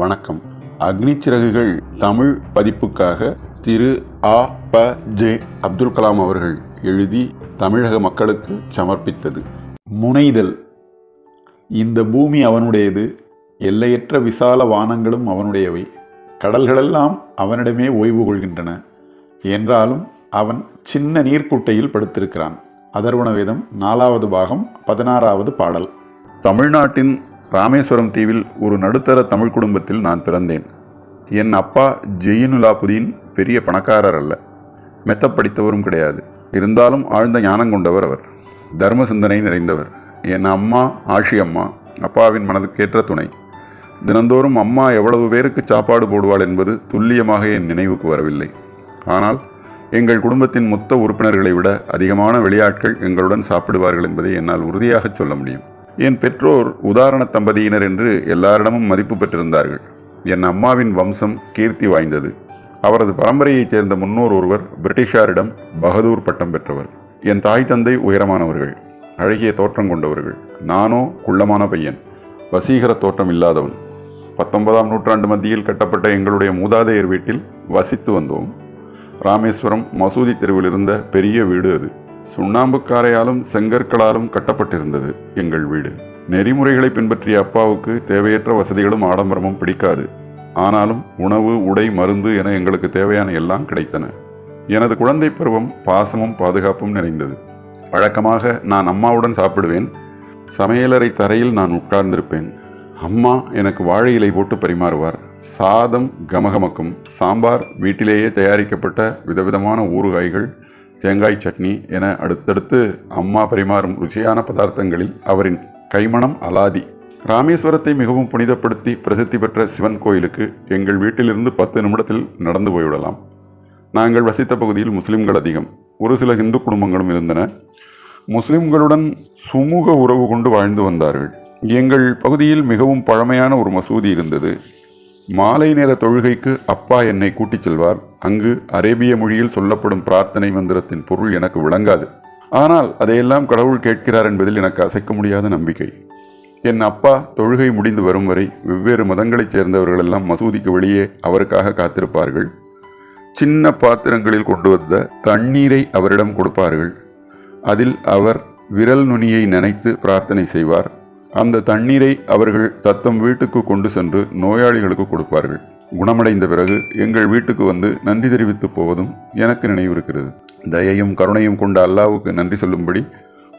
வணக்கம். அக்னி சிறகுகள் தமிழ் பதிப்புக்காக திரு A.P.J. அப்துல் கலாம் அவர்கள் எழுதி தமிழக மக்களுக்கு சமர்ப்பித்தது. முனைதல். இந்த பூமி அவனுடையது, எல்லையற்ற விசால வானங்களும் அவனுடையவை, கடல்களெல்லாம் அவனிடமே ஓய்வு கொள்கின்றன. என்றாலும் அவன் சின்ன நீர்க்குட்டையில் படுத்திருக்கிறான். அதர்வண வேதம் 4வது பாகம் 16வது பாடல். தமிழ்நாட்டின் ராமேஸ்வரம் தீவில் ஒரு நடுத்தர தமிழ் குடும்பத்தில் நான் பிறந்தேன். என் அப்பா ஜெயினுலாபுதீன் பெரிய பணக்காரர் அல்ல, மெத்த படித்தவரும் கிடையாது. இருந்தாலும் ஆழ்ந்த ஞானம் கொண்டவர் அவர். தர்ம சிந்தனை நிறைந்தவர். என் அம்மா ஆஷி அம்மா அப்பாவின் மனதுக்கேற்ற துணை. தினந்தோறும் அம்மா எவ்வளவு பேருக்கு சாப்பாடு போடுவாள் என்பது துல்லியமாக என் நினைவுக்கு வரவில்லை. ஆனால் எங்கள் குடும்பத்தின் மொத்த உறுப்பினர்களை விட அதிகமான வெளியாட்கள் எங்களுடன் சாப்பிடுவார்கள் என்பதை என்னால் உறுதியாக சொல்ல முடியும். என் பெற்றோர் உதாரண தம்பதியினர் என்று எல்லாரிடமும் மதிப்பு பெற்றிருந்தார்கள். என் அம்மாவின் வம்சம் கீர்த்தி வாய்ந்தது. அவரது பரம்பரையைச் சேர்ந்த முன்னோர் ஒருவர் பிரிட்டிஷாரிடம் பகதூர் பட்டம் பெற்றவர். என் தாய் தந்தை உயரமானவர்கள், அழகிய தோற்றம் கொண்டவர்கள். நானோ குள்ளமான பையன், வசீகர தோற்றம் இல்லாதவன். 19ஆம் நூற்றாண்டு மத்தியில் கட்டப்பட்ட எங்களுடைய மூதாதையர் வீட்டில் வசித்து வந்தோம். ராமேஸ்வரம் மசூதி தெருவில் இருந்த பெரிய வீடு அது. சுண்ணாம்பு காரையாலும் செங்கற்களாலும் கட்டப்பட்டிருந்தது எங்கள் வீடு. நெறிமுறைகளை பின்பற்றிய அப்பாவுக்கு தேவையற்ற வசதிகளும் ஆடம்பரமும் பிடிக்காது. ஆனாலும் உணவு, உடை, மருந்து என எங்களுக்கு தேவையான எல்லாம் கிடைத்தன. எனது குழந்தை பருவம் பாசமும் பாதுகாப்பும் நிறைந்தது. வழக்கமாக நான் அம்மாவுடன் சாப்பிடுவேன். சமையலறை தரையில் நான் உட்கார்ந்திருப்பேன். அம்மா எனக்கு வாழை இலை போட்டு பரிமாறுவார். சாதம் கமகமக்கும், சாம்பார், வீட்டிலேயே தயாரிக்கப்பட்ட விதவிதமான ஊறுகாய்கள், தேங்காய் சட்னி என அடுத்தடுத்து அம்மா பரிமாறும் ருசியான பதார்த்தங்களில் அவரின் கைமணம் அலாதி. ராமேஸ்வரத்தை மிகவும் புனிதப்படுத்தி பிரசித்தி பெற்ற சிவன் கோயிலுக்கு எங்கள் வீட்டிலிருந்து 10 நிமிடத்தில் நடந்து போய்விடலாம். நாங்கள் வசித்த பகுதியில் முஸ்லிம்கள் அதிகம். ஒரு சில இந்து குடும்பங்களும் இருந்தன. முஸ்லிம்களுடன் சுமூக உறவு கொண்டு வாழ்ந்து வந்தார்கள். எங்கள் பகுதியில் மிகவும் பழமையான ஒரு மசூதி இருந்தது. மாலை நேர தொழுகைக்கு அப்பா என்னை கூட்டிச் செல்வார். அங்கு அரேபிய மொழியில் சொல்லப்படும் பிரார்த்தனை மந்திரத்தின் பொருள் எனக்கு விளங்காது. ஆனால் அதையெல்லாம் கடவுள் கேட்கிறார் என்பதில் எனக்கு அசைக்க முடியாத நம்பிக்கை. என் அப்பா தொழுகை முடிந்து வரும் வரை வெவ்வேறு மதங்களைச் சேர்ந்தவர்களெல்லாம் மசூதிக்கு வெளியே அவருக்காக காத்திருப்பார்கள். சின்ன பாத்திரங்களில் கொண்டு வந்த தண்ணீரை அவரிடம் கொடுப்பார்கள். அதில் அவர் விரல் நுனியை நனைத்து பிரார்த்தனை செய்வார். அந்த தண்ணீரை அவர்கள் தத்தம் வீட்டுக்கு கொண்டு சென்று நோயாளிகளுக்கு கொடுப்பார்கள். குணமடைந்த பிறகு எங்கள் வீட்டுக்கு வந்து நன்றி தெரிவித்து போவதும் எனக்கு நினைவிருக்கிறது. தயையும் கருணையும் கொண்ட அல்லாவுக்கு நன்றி சொல்லும்படி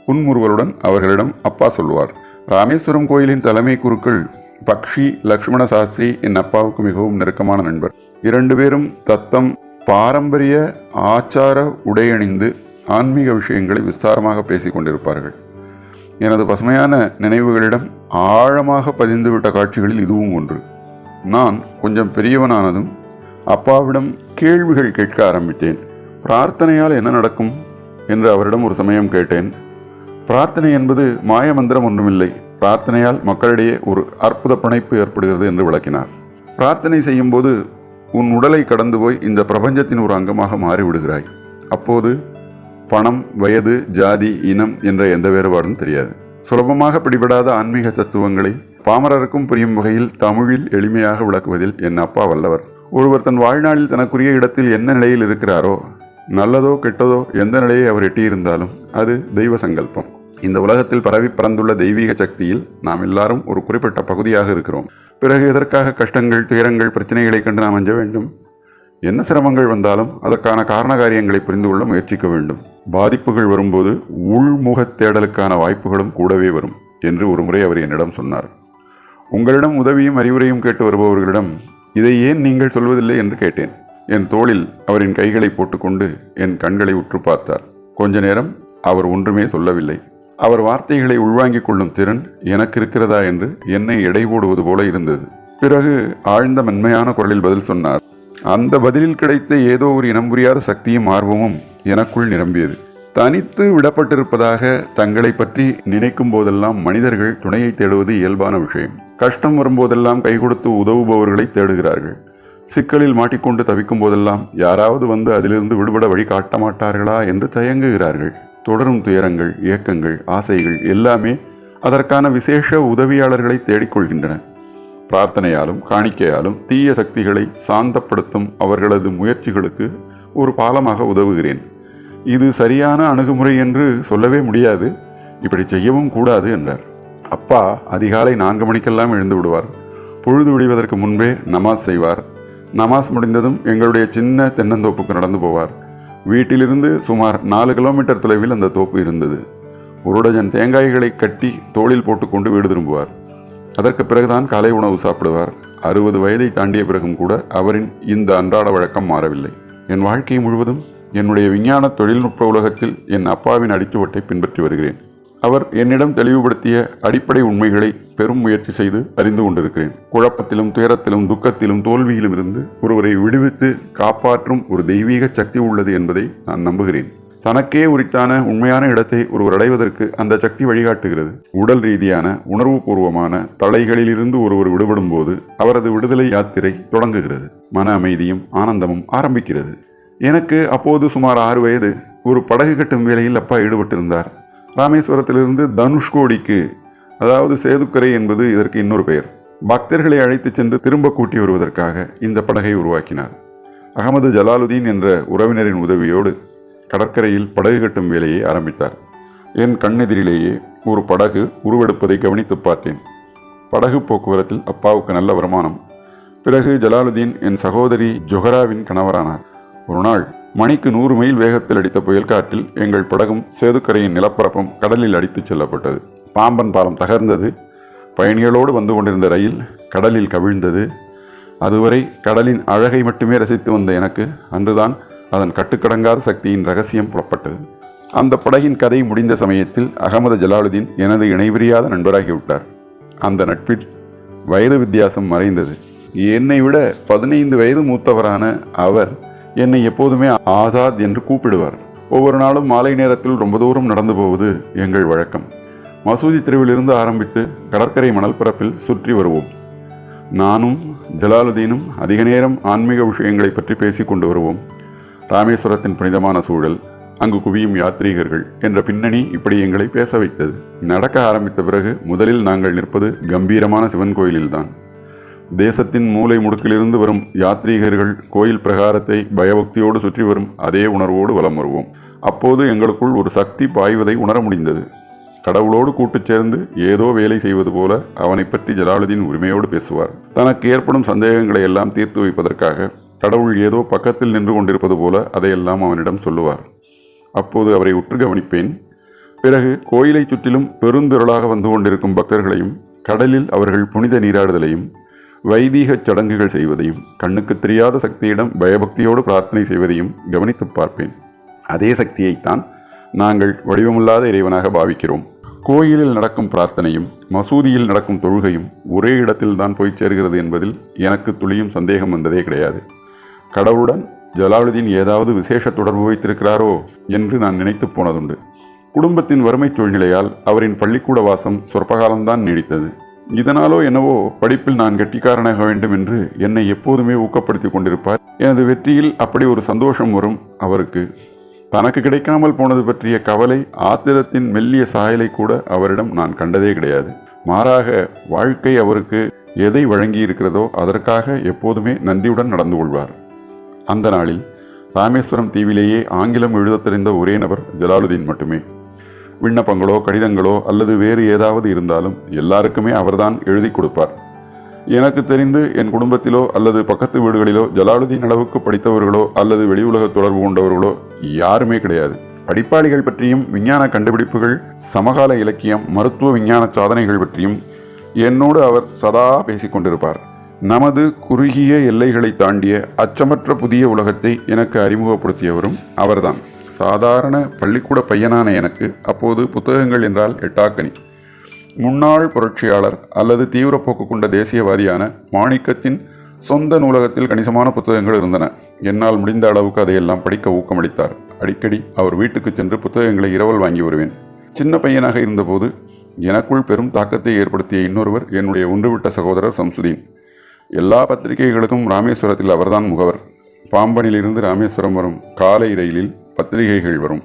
புன்முறுவலுடன் அவர்களிடம் அப்பா சொல்வார். ராமேஸ்வரம் கோயிலின் தலைமை குருக்கள் பக்ஷி லக்ஷ்மண சாஸ்திரி என் அப்பாவுக்கு மிகவும் நெருக்கமான நண்பர். 2 பேரும் தத்தம் பாரம்பரிய ஆச்சார உடையணிந்து ஆன்மீக விஷயங்களை விஸ்தாரமாக பேசி கொண்டிருப்பார்கள். எனது பசுமையான நினைவுகளிடம் ஆழமாக பதிந்துவிட்ட காட்சிகளில் இதுவும் ஒன்று. நான் கொஞ்சம் பெரியவனானதும் அப்பாவிடம் கேள்விகள் கேட்க ஆரம்பித்தேன். பிரார்த்தனையால் என்ன நடக்கும் என்று அவரிடம் ஒரு சமயம் கேட்டேன். பிரார்த்தனை என்பது மாயமந்திரம் ஒன்றுமில்லை. பிரார்த்தனையால் மக்களிடையே ஒரு அற்புத பிணைப்பு ஏற்படுகிறது என்று விளக்கினார். பிரார்த்தனை செய்யும்போது உன் உடலை கடந்து போய் இந்த பிரபஞ்சத்தின் ஒரு அங்கமாக மாறிவிடுகிறாய். அப்போது பணம், வயது, ஜாதி, இனம் என்ற எந்த வேறுபாடும் தெரியாது. சுலபமாக பிடிபடாத ஆன்மீக தத்துவங்களை பாமரருக்கும் புரியும் வகையில் தமிழில் எளிமையாக விளக்குவதில் என் அப்பா வல்லவர். ஒருவர் தன் வாழ்நாளில் தனக்குரிய இடத்தில் என்ன நிலையில் இருக்கிறாரோ, நல்லதோ கெட்டதோ எந்த நிலையை அவர் எட்டியிருந்தாலும் அது தெய்வ சங்கல்பம். இந்த உலகத்தில் பரவி பறந்துள்ள தெய்வீக சக்தியில் நாம் எல்லாரும் ஒரு குறிப்பிட்ட பகுதியாக இருக்கிறோம். பிறகு எதற்காக கஷ்டங்கள், துயரங்கள், பிரச்சனைகளை கண்டு நாம் அஞ்ச வேண்டும்? என்ன சிரமங்கள் வந்தாலும் அதற்கான காரண காரியங்களை புரிந்து கொள்ள முயற்சிக்க வேண்டும். பாதிப்புகள் வரும்போது உள்முகத் தேடலுக்கான வாய்ப்புகளும் கூடவே வரும் என்று ஒரு முறை அவர் என்னிடம் சொன்னார். உங்களிடம் உதவியும் அறிவுரையும் கேட்டு வருபவர்களிடம் இதை ஏன் நீங்கள் சொல்வதில்லை என்று கேட்டேன். என் தோளில் அவரின் கைகளை போட்டுக்கொண்டு என் கண்களை உற்று பார்த்தார். கொஞ்ச நேரம் அவர் ஒன்றுமே சொல்லவில்லை. அவர் வார்த்தைகளை உள்வாங்கிக் கொள்ளும் திறன் எனக்கு இருக்கிறதா என்று என்னை எடை போடுவது போல இருந்தது. பிறகு ஆழ்ந்த மென்மையான குரலில் பதில் சொன்னார். அந்த பதிலில் கிடைத்த ஏதோ ஒரு இனம் புரியாத சக்தியும் ஆர்வமும் எனக்குள் நிரம்பியது. தனித்து விடப்பட்டிருப்பதாக தங்களை பற்றி நினைக்கும் போதெல்லாம் மனிதர்கள் துணையை தேடுவது இயல்பான விஷயம். கஷ்டம் வரும்போதெல்லாம் கை கொடுத்து உதவுபவர்களை தேடுகிறார்கள். சிக்கலில் மாட்டிக்கொண்டு தவிக்கும் போதெல்லாம் யாராவது வந்து அதிலிருந்து விடுபட வழி காட்ட மாட்டார்களா என்று தயங்குகிறார்கள். தொடரும் துயரங்கள், ஏக்கங்கள், ஆசைகள் எல்லாமே அதற்கான விசேஷ உதவியாளர்களை தேடிக்கொள்கின்றன. பிரார்த்தனையாலும் காணிக்கையாலும் தீய சக்திகளை சாந்தப்படுத்தும் அவர்களது முயற்சிகளுக்கு ஒரு பாலமாக உதவுகிறேன். இது சரியான அணுகுமுறை என்று சொல்லவே முடியாது, இப்படி செய்யவும் கூடாது என்றார். அப்பா அதிகாலை 4 மணிக்கெல்லாம் எழுந்து விடுவார். பொழுது விடுவதற்கு முன்பே நமாஸ் செய்வார். நமாஸ் முடிந்ததும் எங்களுடைய சின்ன தென்னந்தோப்புக்கு நடந்து போவார். வீட்டிலிருந்து சுமார் 4 கிலோமீட்டர் தொலைவில் அந்த தோப்பு இருந்தது. 1 டஜன் தேங்காய்களை கட்டி தோளில் போட்டுக்கொண்டு வீடு திரும்புவார். அதற்கு பிறகுதான் காலை உணவு சாப்பிடுவார். 60 வயதை தாண்டிய பிறகும் கூட அவரின் இந்த அன்றாட வழக்கம் மாறவில்லை. என் வாழ்க்கை முழுவதும் என்னுடைய விஞ்ஞான தொழில்நுட்ப உலகத்தில் என் அப்பாவின் அடிச்சுவட்டை பின்பற்றி வருகிறேன். அவர் என்னிடம் தெளிவுபடுத்திய அடிப்படை உண்மைகளை பெரும் முயற்சி செய்து அறிந்து கொண்டிருக்கிறேன். குழப்பத்திலும் துயரத்திலும் துக்கத்திலும் தோல்வியிலும் இருந்து ஒருவரை விடுவித்து காப்பாற்றும் ஒரு தெய்வீக சக்தி உள்ளது என்பதை நான் நம்புகிறேன். தனக்கே உரித்தான உண்மையான இடத்தை ஒருவர் அடைவதற்கு அந்த சக்தி வழிகாட்டுகிறது. உடல் ரீதியான உணர்வுபூர்வமான தடைகளிலிருந்து ஒருவர் விடுபடும் போது அவரது விடுதலை யாத்திரை தொடங்குகிறது. மன அமைதியும் ஆனந்தமும் ஆரம்பிக்கிறது. எனக்கு அப்போது சுமார் 6 வயது. ஒரு படகு கட்டும் வேலையில் அப்பா ஈடுபட்டிருந்தார். ராமேஸ்வரத்திலிருந்து தனுஷ்கோடிக்கு, அதாவது சேதுக்கரை என்பது இதற்கு இன்னொரு பெயர், பக்தர்களை அழைத்து சென்று திரும்ப கூட்டி வருவதற்காக இந்த படகை உருவாக்கினார். அகமது ஜலாலுதீன் என்ற உறவினரின் உதவியோடு கடற்கரையில் படகு கட்டும் வேலையை ஆரம்பித்தார். என் கண்ணெதிரிலேயே ஒரு படகு உருவெடுப்பதை கவனித்து பார்த்தேன். படகு போக்குவரத்தில் அப்பாவுக்கு நல்ல வருமானம். பிறகு ஜலாலுதீன் என் சகோதரி ஜொஹராவின் கணவரானார். ஒரு நாள் மணிக்கு 100 மைல் வேகத்தில் அடித்த புயல் காற்றில் எங்கள் படகும் சேதுக்கரையின் நிலப்பரப்பும் கடலில் அடித்துச் செல்லப்பட்டது. பாம்பன் பாலம் தகர்ந்தது. பயணிகளோடு வந்து கொண்டிருந்த ரயில் கடலில் கவிழ்ந்தது. அதுவரை கடலின் அழகை மட்டுமே ரசித்து வந்த எனக்கு அன்றுதான் அதன் கட்டுக்கடங்காத சக்தியின் ரகசியம் புலப்பட்டது. அந்த படகின் கதை முடிந்த சமயத்தில் அகமது ஜலாலுதீன் எனது இணைபிரியாத நண்பராகிவிட்டார். அந்த நட்பில் வயது வித்தியாசம் மறைந்தது. என்னை விட 15 வயது மூத்தவரான அவர் என்னை எப்போதுமே ஆசாத் என்று கூப்பிடுவார். ஒவ்வொரு நாளும் மாலை நேரத்தில் ரொம்ப தூரம் நடந்து போவது எங்கள் வழக்கம். மசூதி தெருவிலிருந்து ஆரம்பித்து கடற்கரை மணல் பரப்பில் சுற்றி வருவோம். நானும் ஜலாலுதீனும் அதிக நேரம் ஆன்மீக விஷயங்களை பற்றி பேசிக்கொண்டு வருவோம். ராமேஸ்வரத்தின் புனிதமான சூழல், அங்கு குவியும் யாத்ரீகர்கள் என்ற பின்னணி இப்படி எங்களை பேச வைத்தது. நடக்க ஆரம்பித்த பிறகு முதலில் நாங்கள் நிற்பது கம்பீரமான சிவன் கோயிலில்தான். தேசத்தின் மூலை முடுக்கிலிருந்து வரும் யாத்ரீகர்கள் கோயில் பிரகாரத்தை பயபக்தியோடு சுற்றி வரும் அதே உணர்வோடு வலம் வருவோம். அப்போது எங்களுக்குள் ஒரு சக்தி பாய்வதை உணர முடிந்தது. கடவுளோடு கூட்டுச் சேர்ந்து ஏதோ வேலை செய்வது போல அவனை பற்றி ஜலாலுதீன் உரிமையோடு பேசுவார். தனக்கு ஏற்படும் சந்தேகங்களை எல்லாம் தீர்த்து வைப்பதற்காக கடவுள் ஏதோ பக்கத்தில் நின்று கொண்டிருப்பது போல அதையெல்லாம் அவனிடம் சொல்லுவார். அப்போது அவரை உற்று கவனிப்பேன். பிறகு கோயிலை சுற்றிலும் பெருந்திரளாக வந்து கொண்டிருக்கும் பக்தர்களையும், கடலில் அவர்கள் புனித நீராடுதலையும், வைதீக சடங்குகள் செய்வதையும், கண்ணுக்கு தெரியாத சக்தியிடம் பயபக்தியோடு பிரார்த்தனை செய்வதையும் கவனித்து பார்ப்பேன். அதே சக்தியைத்தான் நாங்கள் வடிவமில்லாத இறைவனாக பாவிக்கிறோம். கோயிலில் நடக்கும் பிரார்த்தனையும் மசூதியில் நடக்கும் தொழுகையும் ஒரே இடத்தில்தான் போய் சேர்கிறது என்பதில் எனக்கு துளியும் சந்தேகம் வந்ததே கிடையாது. கடவுளுடன் ஜலாலுதீன் ஏதாவது விசேஷ தொடர்பு வைத்திருக்கிறாரோ என்று நான் நினைத்து போனதுண்டு. குடும்பத்தின் வறுமை சூழ்நிலையால் அவரின் பள்ளிக்கூட வாசம் சொற்பகாலம்தான் நீடித்தது. இதனாலோ என்னவோ படிப்பில் நான் கெட்டிக்காரனாக வேண்டும் என்று என்னை எப்போதுமே ஊக்கப்படுத்தி கொண்டிருப்பார். எனது வெற்றியில் அப்படி ஒரு சந்தோஷம் வரும் அவருக்கு. தனக்கு கிடைக்காமல் போனது பற்றிய கவலை, ஆத்திரத்தின் மெல்லிய சாயலை கூட அவரிடம் நான் கண்டதே கிடையாது. மாறாக வாழ்க்கை அவருக்கு எதை வழங்கி இருக்கிறதோ அதற்காக எப்போதுமே நன்றியுடன் நடந்து கொள்வார். அந்த நாளில் ராமேஸ்வரம் தீவிலேயே ஆங்கிலம் எழுத தெரிந்த ஒரே நபர் ஜலாலுதீன் மட்டுமே. விண்ணப்பங்களோ கடிதங்களோ அல்லது வேறு ஏதாவது இருந்தாலும் எல்லாருக்குமே அவர்தான் எழுதி கொடுப்பார். எனக்கு தெரிந்து என் குடும்பத்திலோ அல்லது பக்கத்து வீடுகளிலோ ஜலாலுதீன் அளவுக்கு படித்தவர்களோ அல்லது வெளி உலக தொடர்பு கொண்டவர்களோ யாருமே கிடையாது. படிப்பாளிகள் பற்றியும், விஞ்ஞான கண்டுபிடிப்புகள், சமகால இலக்கியம், மருத்துவ விஞ்ஞான சாதனைகள் பற்றியும் என்னோடு அவர் சதா பேசிக்கொண்டிருப்பார். நமது குறுகிய எல்லைகளை தாண்டிய அச்சமற்ற புதிய உலகத்தை எனக்கு அறிமுகப்படுத்தியவரும் அவர்தான். சாதாரண பள்ளிக்கூட பையனான எனக்கு அப்போது புத்தகங்கள் என்றால் எட்டாக்கனி. முன்னாள் புரட்சியாளர் அல்லது தீவிர போக்கு கொண்ட தேசியவாதியான மாணிக்கத்தின் சொந்த நூலகத்தில் கணிசமான புத்தகங்கள் இருந்தன. என்னால் முடிந்த அளவுக்கு அதையெல்லாம் படிக்க ஊக்கமளித்தார். அடிக்கடி அவர் வீட்டுக்கு சென்று புத்தகங்களை இரவல் வாங்கி வருவேன். சின்ன பையனாக இருந்தபோது எனக்குள் பெரும் தாக்கத்தை ஏற்படுத்திய இன்னொருவர் என்னுடைய ஒன்றுவிட்ட சகோதரர் சம்சுதீன். எல்லா பத்திரிகைகளுக்கும் ராமேஸ்வரத்தில் அவர்தான் முகவர். பாம்பனிலிருந்து ராமேஸ்வரம் வரும் காலை ரயிலில் பத்திரிகைகள் வரும்.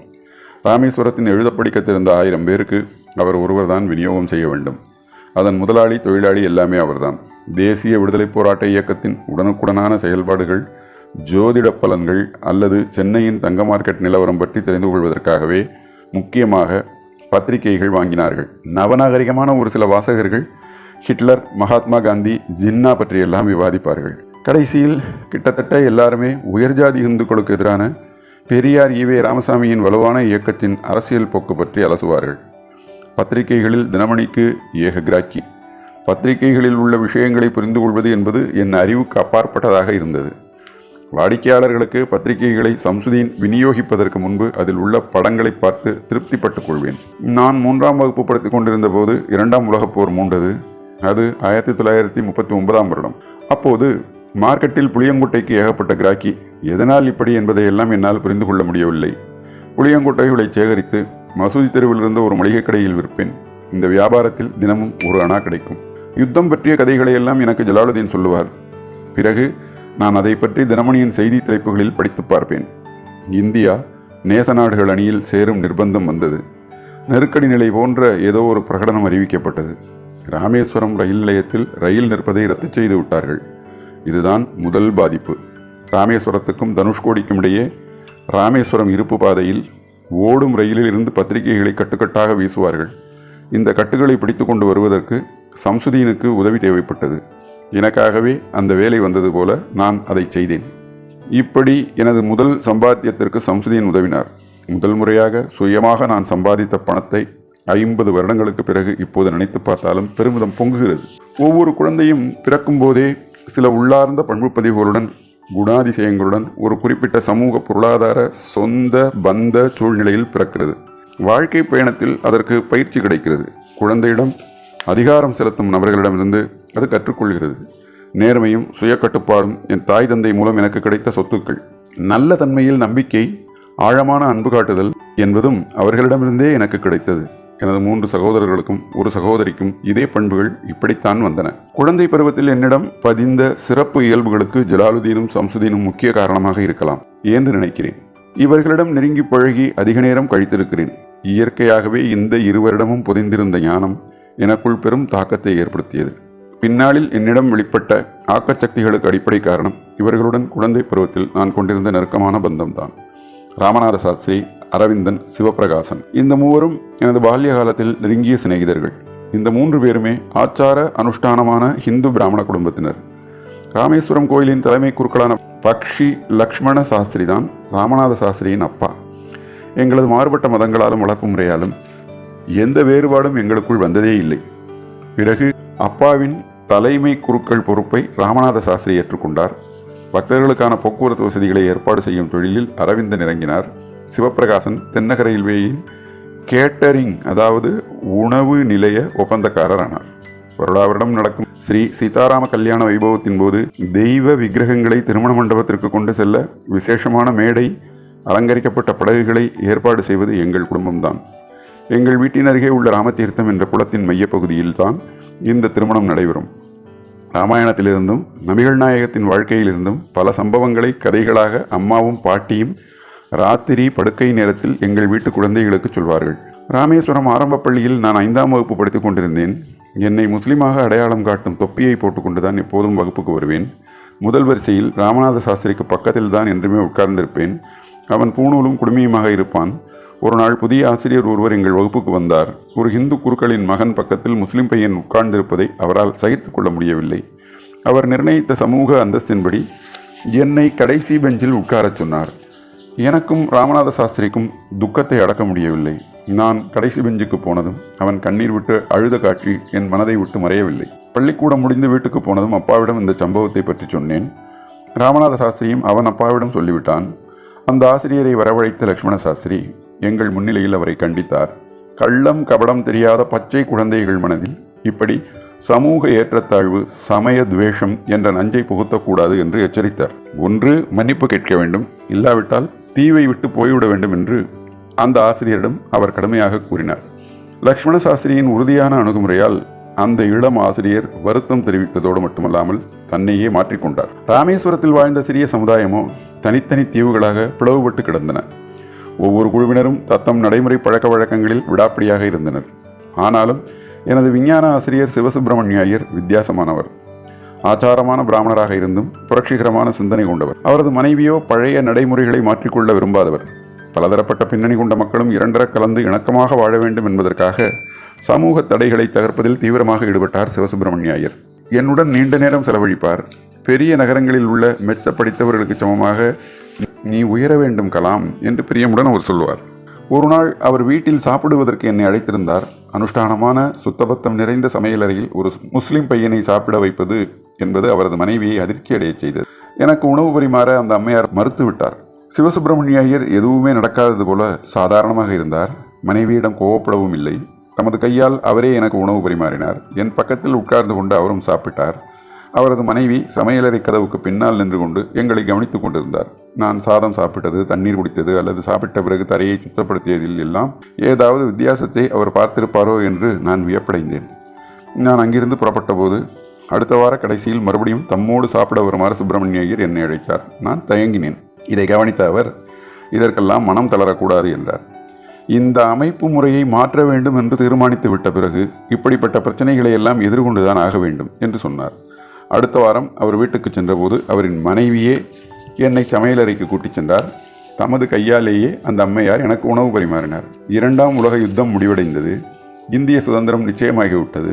ராமேஸ்வரத்தின் எழுத படிக்க தெரிந்த 1000 பேருக்கு அவர் ஒருவர் தான் விநியோகம் செய்ய வேண்டும். அதன் முதலாளி, தொழிலாளி எல்லாமே அவர்தான். தேசிய விடுதலைப் போராட்ட இயக்கத்தின் உடனுக்குடனான செயல்பாடுகள், ஜோதிட பலன்கள் அல்லது சென்னையின் தங்க மார்க்கெட் நிலவரம் பற்றி தெரிந்து கொள்வதற்காகவே முக்கியமாக பத்திரிகைகள் வாங்கினார்கள். நவநாகரிகமான ஒரு சில வாசகர்கள் ஹிட்லர், மகாத்மா காந்தி, ஜின்னா பற்றியெல்லாம் விவாதிப்பார்கள். கடைசியில் கிட்டத்தட்ட எல்லாருமே உயர்ஜாதி இந்துக்களுக்கு எதிரான பெரியார் ஈவே ராமசாமியின் வலுவான இயக்கத்தின் அரசியல் போக்கு பற்றி அலசுவார்கள். பத்திரிகைகளில் தினமணிக்கு ஏக கிராக்கி. பத்திரிகைகளில் உள்ள விஷயங்களை புரிந்து கொள்வது என்பது என் அறிவுக்கு அப்பாற்பட்டதாக இருந்தது. வாடிக்கையாளர்களுக்கு பத்திரிகைகளை சம்சுதீன் விநியோகிப்பதற்கு முன்பு அதில் உள்ள படங்களை பார்த்து திருப்திப்பட்டுக் கொள்வேன். நான் 3ஆம் வகுப்பு படித்துக் கொண்டிருந்த போது 2ஆம் உலகப் போர் மூண்டது. அது 1939ஆம் வருடம். அப்போது மார்க்கெட்டில் புளியங்கொட்டைக்கு ஏகப்பட்ட கிராக்கி. எதனால் இப்படி என்பதையெல்லாம் என்னால் புரிந்து கொள்ள முடியவில்லை. புளியங்கொட்டைகளை சேகரித்து மசூதி தெருவிலிருந்து ஒரு மளிகை கடையில் விற்பேன். இந்த வியாபாரத்தில் தினமும் ஒரு அணா கிடைக்கும். யுத்தம் பற்றிய கதைகளை எல்லாம் எனக்கு ஜலாலுதீன் சொல்லுவார். பிறகு நான் அதை பற்றி தினமணியின் செய்தி தலைப்புகளில் படித்து பார்ப்பேன். இந்தியா நேச நாடுகள் அணியில் சேரும் நிர்பந்தம் வந்தது. நெருக்கடி நிலை போன்ற ஏதோ ஒரு பிரகடனம் அறிவிக்கப்பட்டது. ராமேஸ்வரம் ரயில் நிலையத்தில் ரயில் நிற்பதை ரத்து செய்து விட்டார்கள். இதுதான் முதல் பாதிப்பு. ராமேஸ்வரத்துக்கும் தனுஷ்கோடிக்கும் இடையே ராமேஸ்வரம் இருப்பு பாதையில் ஓடும் ரயிலில் இருந்து பத்திரிகைகளை கட்டுக்கட்டாக வீசுவார்கள். இந்த கட்டுகளை பிடித்து கொண்டு வருவதற்கு சம்சுதீனுக்கு உதவி தேவைப்பட்டது. எனக்காகவே அந்த வேலை வந்தது போல நான் அதை செய்தேன். இப்படி எனது முதல் சம்பாத்தியத்திற்கு சம்சுதீன் உதவினார். முதல் முறையாக சுயமாக நான் சம்பாதித்த பணத்தை 50 வருடங்களுக்கு பிறகு இப்போது நினைத்து பார்த்தாலும் பெருமிதம் பொங்குகிறது. ஒவ்வொரு குழந்தையும் பிறக்கும் போதே சில உள்ளார்ந்த பண்புப்பதிவுகளுடன், குணாதிசயங்களுடன் ஒரு குறிப்பிட்ட சமூக, பொருளாதார, சொந்த பந்த சூழ்நிலையில் பிறக்கிறது. வாழ்க்கை பயணத்தில் அதற்கு பயிற்சி கிடைக்கிறது. குழந்தையிடம் அதிகாரம் செலுத்தும் நபர்களிடமிருந்து அது கற்றுக்கொள்கிறது. நேர்மையும் சுய கட்டுப்பாடும் என் தாய் தந்தை மூலம் எனக்கு கிடைத்த சொத்துக்கள். நல்ல தன்மையில் நம்பிக்கை, ஆழமான அன்பு காட்டுதல் என்பதும் அவர்களிடமிருந்தே எனக்கு கிடைத்தது. எனது 3 சகோதரர்களுக்கும் ஒரு சகோதரிக்கும் இதே பண்புகள் இப்படித்தான் வந்தன. குழந்தை பருவத்தில் என்னிடம் பதிந்த சிறப்பு இயல்புகளுக்கு ஜலாலுதீனும் சம்சுதீனும் முக்கிய காரணமாக இருக்கலாம் என்று நினைக்கிறேன். இவர்களிடம் நெருங்கி பழகி அதிக நேரம் கழித்திருக்கிறேன். இயற்கையாகவே இந்த இருவரிடமும் பொதிந்திருந்த ஞானம் எனக்குள் பெரும் தாக்கத்தை ஏற்படுத்தியது. பின்னாளில் என்னிடம் வெளிப்பட்ட ஆக்கச்சக்திகளுக்கு அடிப்படை காரணம் இவர்களுடன் குழந்தை பருவத்தில் நான் கொண்டிருந்த நெருக்கமான பந்தம்தான். ராமநாத சாஸ்திரி, அரவிந்தன், சிவபிரகாசன், இந்த மூவரும் எனது பால்ய காலத்தில் நெருங்கிய சிநேகிதர்கள். இந்த 3 பேருமே ஆச்சார அனுஷ்டானமான ஹிந்து பிராமண குடும்பத்தினர். ராமேஸ்வரம் கோயிலின் தலைமை குருக்களான பக்ஷி லக்ஷ்மண சாஸ்திரி தான் ராமநாத சாஸ்திரியின் அப்பா. எங்களது மாறுபட்ட மதங்களாலும் வளர்ப்பு முறையாலும் எந்த வேறுபாடும் எங்களுக்குள் வந்ததே இல்லை. பிறகு அப்பாவின் தலைமை குருக்கள் பொறுப்பை ராமநாத சாஸ்திரி ஏற்றுக்கொண்டார். பக்தர்களுக்கான போக்குவரத்து வசதிகளை ஏற்பாடு செய்யும் தொழிலில் அரவிந்தன் இறங்கினார். சிவபிரகாசன் தென்னக ரயில்வேயின் கேட்டரிங், அதாவது உணவு நிலைய ஒப்பந்தக்காரர் ஆனார். வருடாவருடம் நடக்கும் ஸ்ரீ சீதாராம கல்யாண வைபவத்தின் போது தெய்வ விக்கிரகங்களை திருமண மண்டபத்திற்கு கொண்டு செல்ல விசேஷமான மேடை, அலங்கரிக்கப்பட்ட படகுகளை ஏற்பாடு செய்வது எங்கள் குடும்பம்தான். எங்கள் வீட்டின் அருகே உள்ள ராமதீர்த்தம் என்ற குளத்தின் மையப்பகுதியில் தான் இந்த திருமணம் நடைபெறும். ராமாயணத்திலிருந்தும் நபிகள் நாயகத்தின் வாழ்க்கையிலிருந்தும் பல சம்பவங்களை கதைகளாக அம்மாவும் பாட்டியும் ராத்திரி படுக்கை நேரத்தில் எங்கள் வீட்டு குழந்தைகளுக்கு சொல்வார்கள். ராமேஸ்வரம் ஆரம்ப பள்ளியில் நான் 5ஆம் வகுப்பு படித்துக் கொண்டிருந்தேன். என்னை முஸ்லீமாக அடையாளம் காட்டும் தொப்பியை போட்டுக்கொண்டுதான் எப்போதும் வகுப்புக்கு வருவேன். முதல் வரிசையில் ராமநாத சாஸ்திரிக்கு பக்கத்தில் தான் என்றுமே உட்கார்ந்திருப்பேன். அவன் பூணூலும் குடுமியுமாக இருப்பான். ஒரு நாள் புதிய ஆசிரியர் ஒருவர் எங்கள் வகுப்புக்கு வந்தார். ஒரு ஹிந்து குருக்களின் மகன் பக்கத்தில் முஸ்லிம் பையன் உட்கார்ந்திருப்பதை அவரால் சகித்துக் கொள்ள முடியவில்லை. அவர் நிர்ணயித்த சமூக அந்தஸ்தின்படி என்னை கடைசி பெஞ்சில் உட்காரச் சொன்னார். எனக்கும் ராமநாத சாஸ்திரிக்கும் துக்கத்தை அடக்க முடியவில்லை. நான் கடைசி பெஞ்சுக்கு போனதும் அவன் கண்ணீர் விட்டு அழுத காட்சி என் மனதை விட்டு மறையவில்லை. பள்ளிக்கூடம் முடிந்து வீட்டுக்கு போனதும் அப்பாவிடம் இந்த சம்பவத்தை பற்றி சொன்னேன். ராமநாத சாஸ்திரியும் அவன் அப்பாவிடம் சொல்லிவிட்டான். அந்த ஆசிரியரை வரவழைத்த லக்ஷ்மண சாஸ்திரி எங்கள் முன்னிலையில் அவரை கண்டித்தார். கள்ளம் கபடம் தெரியாத பச்சை குழந்தைகள் மனதில் இப்படி சமூக ஏற்றத்தாழ்வு, சமய துவேஷம் என்ற நஞ்சை புகுத்தக்கூடாது என்று எச்சரித்தார். ஒன்று மன்னிப்பு கேட்க வேண்டும், இல்லாவிட்டால் தீவை விட்டு போய்விட வேண்டும் என்று அந்த ஆசிரியரிடம் அவர் கடுமையாக கூறினார். லக்ஷ்மண சாஸ்திரியின் உறுதியான அணுகுமுறையால் அந்த இளம் ஆசிரியர் வருத்தம் தெரிவித்ததோடு மட்டுமல்லாமல் தன்னையே மாற்றிக்கொண்டார். ராமேஸ்வரத்தில் வாழ்ந்த சிறிய சமுதாயமோ தனித்தனி தீவுகளாக பிளவுபட்டு கிடந்தன. ஒவ்வொரு குழுவினரும் தத்தம் நடைமுறை பழக்க வழக்கங்களில் விடாப்பிடியாக இருந்தனர். ஆனாலும் எனது விஞ்ஞான ஆசிரியர் சிவசுப்பிரமணிய ஐயர் வித்தியாசமானவர். ஆச்சாரமான பிராமணராக இருந்தும் புரட்சிகரமான சிந்தனை கொண்டவர். அவரது மனைவியோ பழைய நடைமுறைகளை மாற்றிக்கொள்ள விரும்பாதவர். பலதரப்பட்ட பின்னணி கொண்ட மக்களும் இரண்டர கலந்து இணக்கமாக வாழ வேண்டும் என்பதற்காக சமூக தடைகளை தகர்ப்பதில் தீவிரமாக ஈடுபட்டார் சிவசுப்பிரமணிய ஐயர். என்னுடன் நீண்ட நேரம் செலவழிப்பார். பெரிய நகரங்களில் உள்ள மெத்த படித்தவர்களுக்கு சமமாக நீ உயர வேண்டும் கலாம் என்று பிரியமுடன் அவர் சொல்வார். ஒரு நாள் அவர் வீட்டில் சாப்பிடுவதற்கு என்னை அழைத்திருந்தார். அனுஷ்டானமான சுத்தபத்தம் நிறைந்த சமையலறையில் ஒரு முஸ்லிம் பையனை சாப்பிட வைப்பது என்பது அவரது மனைவியை அதிர்ச்சி அடைய செய்தது. எனக்கு உணவு பரிமாற அந்த அம்மையார் மறுத்து விட்டார். சிவசுப்பிரமணிய ஐயர் எதுவுமே நடக்காதது போல சாதாரணமாக இருந்தார். மனைவியிடம் கோவப்படவும் இல்லை. தமது கையால் அவரே எனக்கு உணவு பரிமாறினார். என் பக்கத்தில் உட்கார்ந்து கொண்டு அவரும் சாப்பிட்டார். அவரது மனைவி சமையலறை கதவுக்கு பின்னால் நின்று கொண்டு எங்களை கவனித்துக் கொண்டிருந்தார். நான் சாதம் சாப்பிட்டது, தண்ணீர் குடித்தது அல்லது சாப்பிட்ட பிறகு தரையை சுத்தப்படுத்தியதில் எல்லாம் ஏதாவது வித்தியாசத்தை அவர் பார்த்திருப்பாரோ என்று நான் வியப்படைந்தேன். நான் அங்கிருந்து புறப்பட்ட போது அடுத்த வார கடைசியில் மறுபடியும் தம்மோடு சாப்பிட வருமாறு சுப்பிரமணிய ஐயர் என்னை அழைத்தார். நான் தயங்கினேன். இதை கவனித்த அவர், இதற்கெல்லாம் மனம் தளரக்கூடாது என்றார். இந்த அமைப்பு முறையை மாற்ற வேண்டும் என்று தீர்மானித்து விட்ட பிறகு இப்படிப்பட்ட பிரச்சனைகளை எல்லாம் எதிர்கொண்டுதான் ஆக வேண்டும் என்று சொன்னார். அடுத்த வாரம் அவர் வீட்டுக்கு சென்றபோது அவரின் மனைவியே என்னை சமையலறைக்கு கூட்டிச் சென்றார். தமது கையாலேயே அந்த அம்மையார் எனக்கு உணவு பரிமாறினார். 2ஆம் உலக யுத்தம் முடிவடைந்தது. இந்திய சுதந்திரம் நிச்சயமாகிவிட்டது.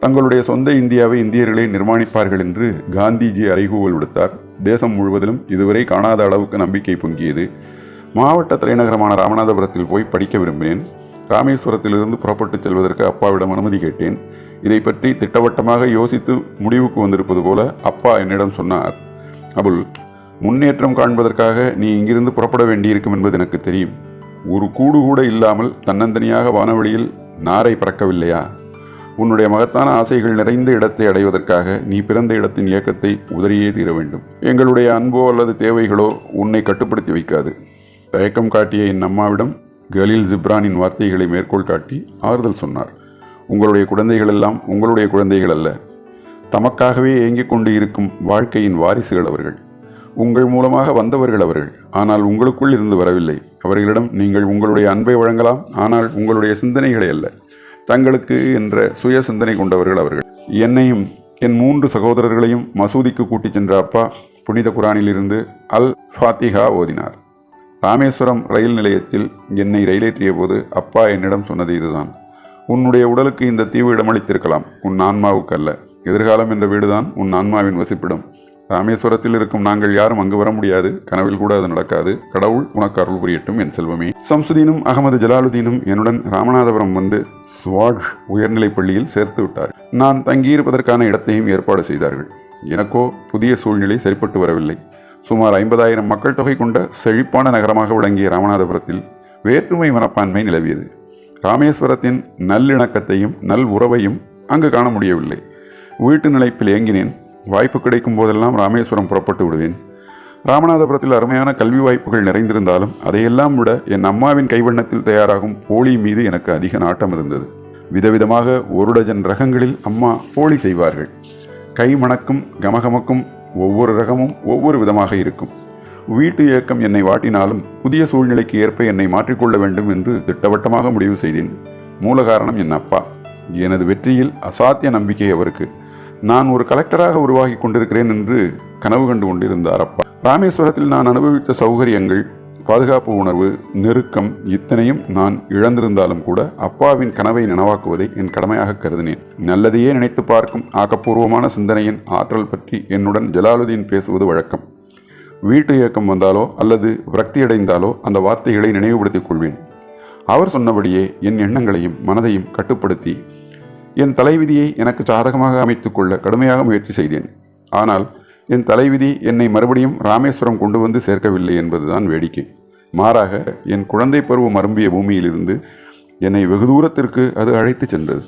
தங்களுடைய சொந்த இந்தியாவை இந்தியர்களே நிர்மாணிப்பார்கள் என்று காந்திஜி அறைகூவல் விடுத்தார். தேசம் முழுவதிலும் இதுவரை காணாத அளவுக்கு நம்பிக்கை பொங்கியது. மாவட்ட தலைநகரமான ராமநாதபுரத்தில் போய் படிக்க விரும்பினேன். ராமேஸ்வரத்திலிருந்து புறப்பட்டு செல்வதற்கு அப்பாவிடம் அனுமதி கேட்டேன். இதை பற்றி திட்டவட்டமாக யோசித்து முடிவுக்கு வந்திருப்பது போல அப்பா என்னிடம் சொன்னார். அபுல், முன்னேற்றம் காண்பதற்காக நீ இங்கிருந்து புறப்பட வேண்டியிருக்கும் என்பது எனக்கு தெரியும். ஒரு கூடு கூட இல்லாமல் தன்னந்தனியாக வானவெளியில் நாரை பறக்கவில்லையா? உன்னுடைய மகத்தான ஆசைகள் நிறைந்த இடத்தை அடைவதற்காக நீ பிறந்த இடத்தின் இயக்கத்தை உதறியே தீர வேண்டும். எங்களுடைய அன்போ அல்லது தேவைகளோ உன்னை கட்டுப்படுத்தி வைக்காது. தயக்கம் காட்டிய என் அம்மாவிடம் கலீல் ஜிப்ரானின் வார்த்தைகளை மேற்கோள் காட்டி ஆறுதல் சொன்னார். உங்களுடைய குழந்தைகள் எல்லாம் உங்களுடைய குழந்தைகள் அல்ல. தமக்காகவே ஏங்கிக் கொண்டு இருக்கும் வாழ்க்கையின் வாரிசுகள் அவர்கள். உங்கள் மூலமாக வந்தவர்கள் அவர்கள். ஆனால் உங்களுக்குள் இருந்து வரவில்லை. அவர்களிடம் நீங்கள் உங்களுடைய அன்பை வழங்கலாம், ஆனால் உங்களுடைய சிந்தனைகளை அல்ல. தங்களுக்கு என்ற சுய சிந்தனை கொண்டவர்கள் அவர்கள். என்னையும் என் 3 சகோதரர்களையும் மசூதிக்கு கூட்டிச் சென்ற அப்பா புனித குரானிலிருந்து அல் ஃபாத்திஹா ஓதினார். ராமேஸ்வரம் ரயில் நிலையத்தில் என்னை ரயிலேற்றிய போது அப்பா என்னிடம் சொன்னது இதுதான்: உன்னுடைய உடலுக்கு இந்த தீவு இடமளித்திருக்கலாம், உன் ஆன்மாவுக்கு அல்ல. எதிர்காலம் என்ற வீடுதான் உன் ஆன்மாவின் வசிப்பிடம். ராமேஸ்வரத்தில் இருக்கும் நாங்கள் யாரும் அங்கு வர முடியாது. கனவில் கூட அது நடக்காது. கடவுள் உனக்கு அருள் புரியட்டும் என் செல்வமே. சம்சுதீனும் அகமது ஜலாலுதீனும் என்னுடன் ராமநாதபுரம் வந்து ஸ்வாட் உயர்நிலைப் பள்ளியில் சேர்த்து விட்டார். நான் தங்கியிருப்பதற்கான இடத்தையும் ஏற்பாடு செய்தார்கள். எனக்கோ புதிய சூழ்நிலை சரிப்பட்டு வரவில்லை. சுமார் 50,000 மக்கள் தொகை கொண்ட செழிப்பான நகரமாக விளங்கிய ராமநாதபுரத்தில் வேற்றுமை மனப்பான்மை நிலவியது. ராமேஸ்வரத்தின் நல்லிணக்கத்தையும் நல் உறவையும் அங்கு காண முடியவில்லை. வீட்டு நிலைப்பில் ஏங்கினேன். வாய்ப்பு கிடைக்கும் போதெல்லாம் ராமேஸ்வரம் புறப்பட்டு விடுவேன். ராமநாதபுரத்தில் அருமையான கல்வி வாய்ப்புகள் நிறைந்திருந்தாலும் அதையெல்லாம் விட என் அம்மாவின் கைவண்ணத்தில் தயாராகும் போலி மீது எனக்கு அதிக நாட்டம் இருந்தது. விதவிதமாக 1 டஜன் ரகங்களில் அம்மா போலி செய்வார்கள். கை மணக்கும் கமகமக்கும் ஒவ்வொரு ரகமும் ஒவ்வொரு விதமாக இருக்கும். வீட்டு இயக்கம் என்னை வாட்டினாலும் புதிய சூழ்நிலைக்கு ஏற்ப என்னை மாற்றிக்கொள்ள வேண்டும் என்று திட்டவட்டமாக முடிவு செய்தேன். மூல காரணம் என் அப்பா. எனது வெற்றியில் அசாத்திய நம்பிக்கை அவருக்கு. நான் ஒரு கலெக்டராக உருவாகி கொண்டிருக்கிறேன் என்று கனவு கண்டு கொண்டிருந்தார் அப்பா. ராமேஸ்வரத்தில் நான் அனுபவித்த சௌகரியங்கள், பாதுகாப்பு உணர்வு, நெருக்கம் இத்தனையும் நான் இழந்திருந்தாலும் கூட அப்பாவின் கனவை நனவாக்குவதை என் கடமையாக கருதினேன். நல்லதையே நினைத்து பார்க்கும் ஆக்கப்பூர்வமான சிந்தனையின் ஆற்றல் பற்றி என்னுடன் ஜலாலுதீன் பேசுவது வழக்கம். வீட்டு இயக்கம் வந்தாலோ அல்லது விரக்தியடைந்தாலோ அந்த வார்த்தைகளை நினைவுபடுத்திக் கொள்வேன். அவர் சொன்னபடியே என் எண்ணங்களையும் மனதையும் கட்டுப்படுத்தி என் தலைவிதியை எனக்கு சாதகமாக அமைத்துக் கொள்ள கடுமையாக முயற்சி செய்தேன். ஆனால் என் தலைவிதி என்னை மறுபடியும் ராமேஸ்வரம் கொண்டு வந்து சேர்க்கவில்லை என்பதுதான் வேடிக்கை. மாறாக என் குழந்தை பருவம் அரும்பிய பூமியிலிருந்து என்னை வெகு தூரத்திற்கு அது அழைத்து சென்றது.